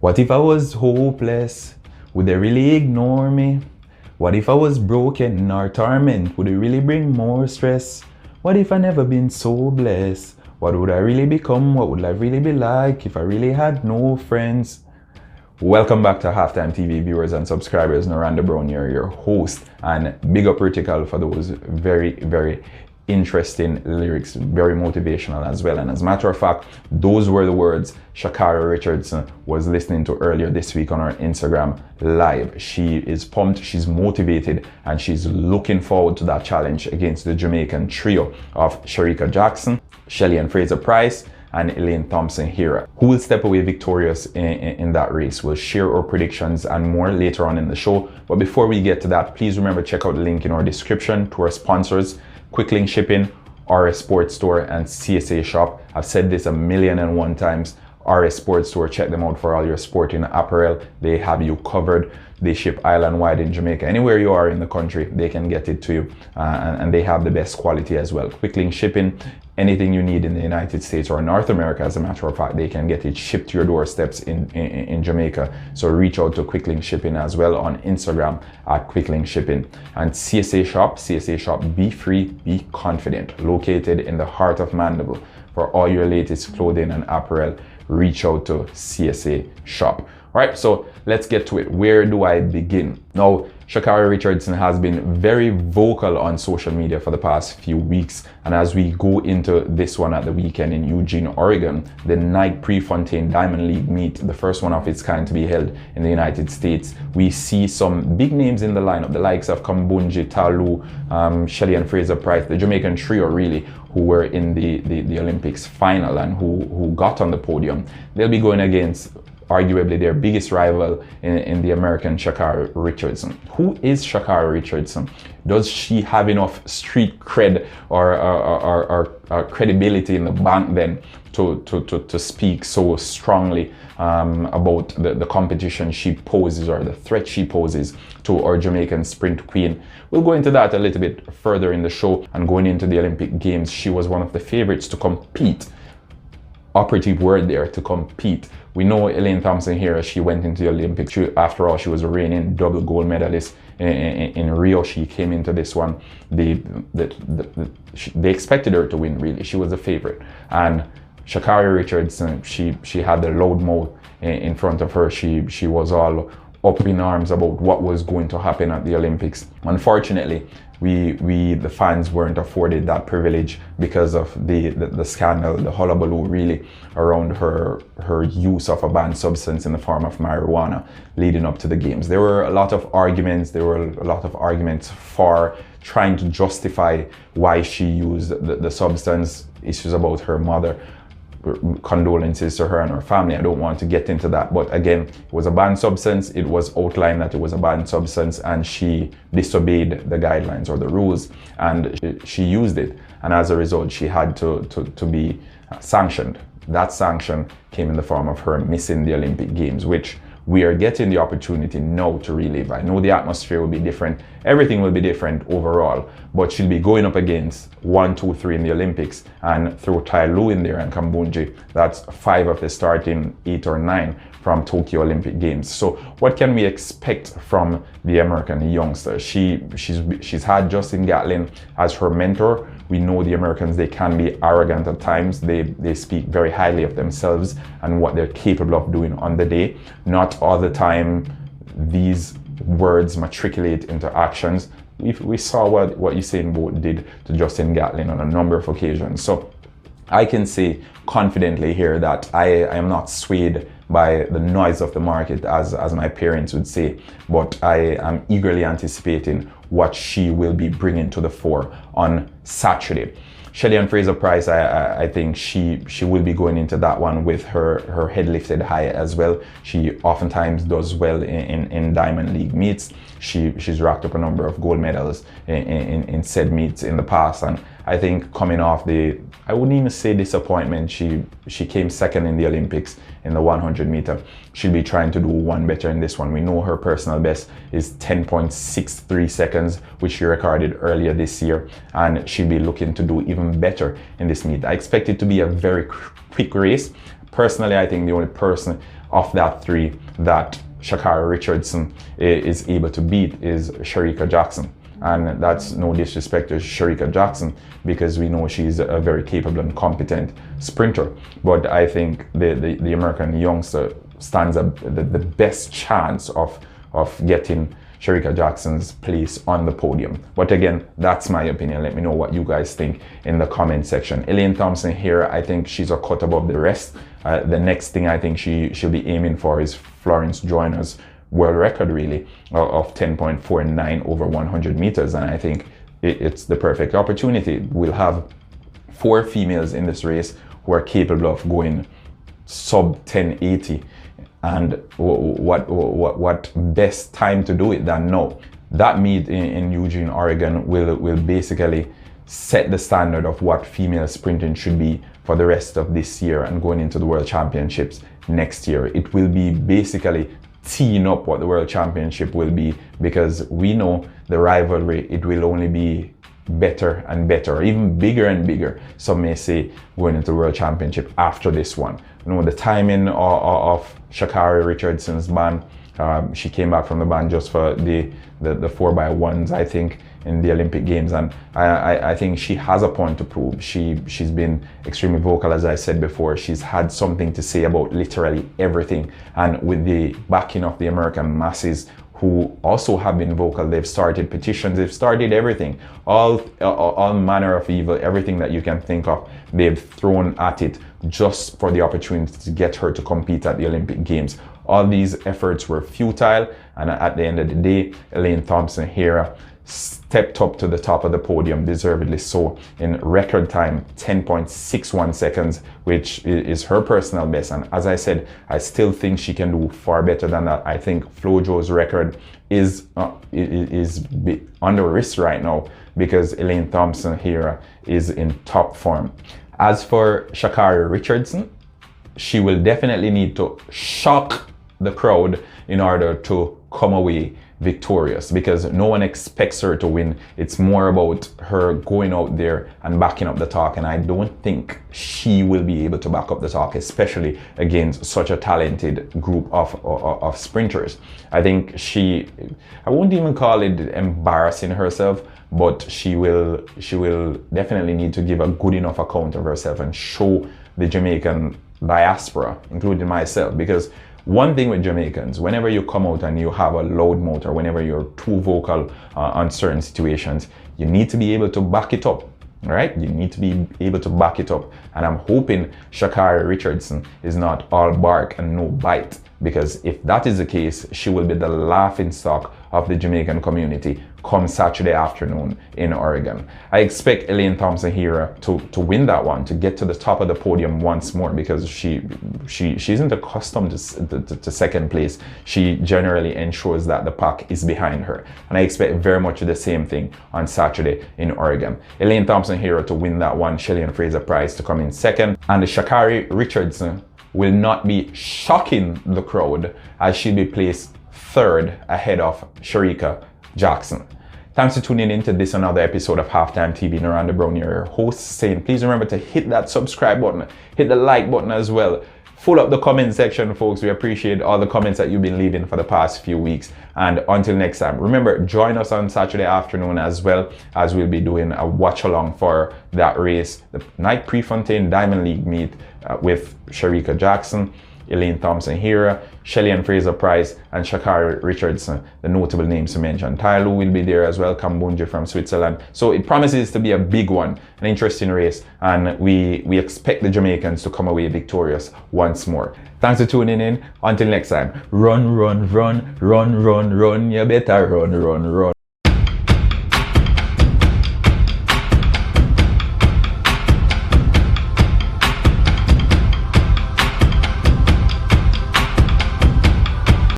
What if I was hopeless? Would they really ignore me? What if I was broken or torment? Would it really bring more stress? What if I never been so blessed? What would I really become? What would life really be like if I really had no friends? Welcome back to Halftime TV viewers and subscribers. Noranda Brown here, your host, and big up Critical for those very interesting lyrics, very motivational as well. And as a matter of fact, those were the words Sha'carri Richardson was listening to earlier this week on our Instagram live. She is pumped, she's motivated, and she's looking forward to that challenge against the Jamaican trio of Shericka Jackson, Shelly and Fraser Price, and Elaine Thompson here, who will step away victorious in that race. We'll share our predictions and more later on in the show. But before we get to that, please remember to check out the link in our description to our sponsors, Quick Link Shipping, RS Sports Store, and CSA Shop. I've said this 1,000,001 times. RS Sports Store, check them out for all your sporting apparel. They have you covered. They ship island-wide in Jamaica. Anywhere you are in the country, they can get it to you. And they have the best quality as well. Quick Link Shipping, anything you need in the United States or North America, as a matter of fact, they can get it shipped to your doorsteps in Jamaica. So reach out to Quick Link Shipping as well on Instagram at Quick Link Shipping. And CSA Shop, be free, be confident. Located in the heart of Mandeville. For all your latest clothing and apparel, reach out to CSA Shop. All right, so let's get to it. Where do I begin? Now, Sha'carri Richardson has been very vocal on social media for the past few weeks. And as we go into this one at the weekend in Eugene, Oregon, the Nike Prefontaine Diamond League meet, the first one of its kind to be held in the United States, we see some big names in the lineup, the likes of Kambunji, Talu, Shelly and Fraser Price, the Jamaican trio really, who were in the Olympics final and who got on the podium. They'll be going against arguably their biggest rival in the American, Sha'carri Richardson. Who is Sha'carri Richardson? Does she have enough street cred or credibility in the bank then to speak so strongly about the competition she poses or the threat she poses to our Jamaican sprint queen? We'll go into that a little bit further in the show. And going into the Olympic Games, she was one of the favorites to compete. Operative word there, to compete. We know Elaine Thompson here, she went into the Olympics. After all, she was a reigning double gold medalist in Rio. She came into this one. They expected her to win, really. She was a favorite. And Sha'carri Richardson, she had the loud mouth in front of her. She was all up in arms about what was going to happen at the Olympics. Unfortunately, the fans weren't afforded that privilege because of the scandal, the hullabaloo really around her use of a banned substance in the form of marijuana leading up to the games. There were a lot of arguments. For trying to justify why she used the substance, issues about her mother. Condolences to her and her family. I don't want to get into that, but again, it was a banned substance. It was outlined that it was a banned substance, and she disobeyed the guidelines or the rules, and she used it, and as a result she had to be sanctioned. That sanction came in the form of her missing the Olympic Games, which we are getting the opportunity now to relive. I know the atmosphere will be different, everything will be different overall, but she'll be going up against 1, 2, 3 in the Olympics, and throw Talu in there and Kambunji, that's 5 of the starting 8 or 9 from Tokyo Olympic Games. So what can we expect from the American youngster? She's had Justin Gatlin as her mentor. We know the Americans, they can be arrogant at times. They speak very highly of themselves and what they're capable of doing on the day. Not all the time these words matriculate into actions. We saw what Usain Bolt did to Justin Gatlin on a number of occasions. So I can say confidently here that I am not swayed by the noise of the market, as my parents would say, but I am eagerly anticipating what she will be bringing to the fore on Saturday. Shelly and Fraser Price, I think she will be going into that one with her head lifted high as well. She oftentimes does well in Diamond League meets. she's racked up a number of gold medals in said meets in the past. And I think coming off I wouldn't even say disappointment, she came second in the Olympics in the 100 meter. She'll be trying to do one better in this one. We know her personal best is 10.63 seconds, which she recorded earlier this year, and she'll be looking to do even better in this meet. I expect it to be a very quick race. Personally, I think the only person of that three that Sha'carri Richardson is able to beat is Shericka Jackson. And that's no disrespect to Shericka Jackson, because we know she's a very capable and competent sprinter. But I think the American youngster stands the best chance of getting Shericka Jackson's place on the podium. But again, that's my opinion. Let me know what you guys think in the comment section. Elaine Thompson here, I think she's a cut above the rest. The next thing I think she'll be aiming for is Florence Joyner's world record, really, of 10.49 over 100 meters. And I think it's the perfect opportunity. We'll have 4 females in this race who are capable of going sub 1080. And what best time to do it than now? That meet in Eugene, Oregon will basically set the standard of what female sprinting should be for the rest of this year and going into the World Championships next year. It will be basically teeing up what the World Championship will be, because we know the rivalry, it will only be better and better, even bigger and bigger, some may say, going into the World Championship after this one. You know, the timing of Sha'carri Richardson's ban, she came back from the ban just for the 4x1s, I think, in the Olympic Games, and I think she has a point to prove. She's been extremely vocal, as I said before. She's had something to say about literally everything, and with the backing of the American masses, who also have been vocal. They've started petitions, they've started everything, all manner of evil, everything that you can think of, they've thrown at it just for the opportunity to get her to compete at the Olympic Games. All these efforts were futile, and at the end of the day, Elaine Thompson here stepped up to the top of the podium, deservedly so, in record time, 10.61 seconds, which is her personal best. And as I said, I still think she can do far better than that. I think Flojo's record is under risk right now, because Elaine Thompson here is in top form. As for Sha'carri Richardson, she will definitely need to shock the crowd in order to come away victorious, because no one expects her to win. It's more about her going out there and backing up the talk, and I don't think she will be able to back up the talk, especially against such a talented group of sprinters. I think I won't even call it embarrassing herself, but she will definitely need to give a good enough account of herself and show the Jamaican diaspora, including myself, because one thing with Jamaicans, whenever you come out and you have a loud mouth, or whenever you're too vocal on certain situations, you need to be able to back it up, right? You need to be able to back it up. And I'm hoping Sha'carri Richardson is not all bark and no bite, because if that is the case, she will be the laughing stock of the Jamaican community come Saturday afternoon in Oregon. I expect Elaine Thompson here to win that one, to get to the top of the podium once more, because she isn't accustomed to second place. She generally ensures that the pack is behind her, and I expect very much the same thing on Saturday in Oregon. Elaine Thompson here to win that one, Shelly Fraser Price to come in second, and the Sha'carri Richardson will not be shocking the crowd, as she'll be placed third ahead of Shericka Jackson. Thanks for tuning in to this another episode of Halftime TV. Naranda Brown, your host, saying please remember to hit that subscribe button, hit the like button as well. Full up the comment section, folks. We appreciate all the comments that you've been leaving for the past few weeks. And until next time, remember, join us on Saturday afternoon as well, as we'll be doing a watch along for that race, the Night Prefontaine Diamond League meet with Shericka Jackson, Elaine Thompson here, Shelly Fraser Price, and Sha'carri Richardson, the notable names to mention. Tyloo will be there as well, Kambunji from Switzerland. So it promises to be a big one, an interesting race, and we expect the Jamaicans to come away victorious once more. Thanks for tuning in. Until next time, run, run, run, run, run, run. You better run, run, run.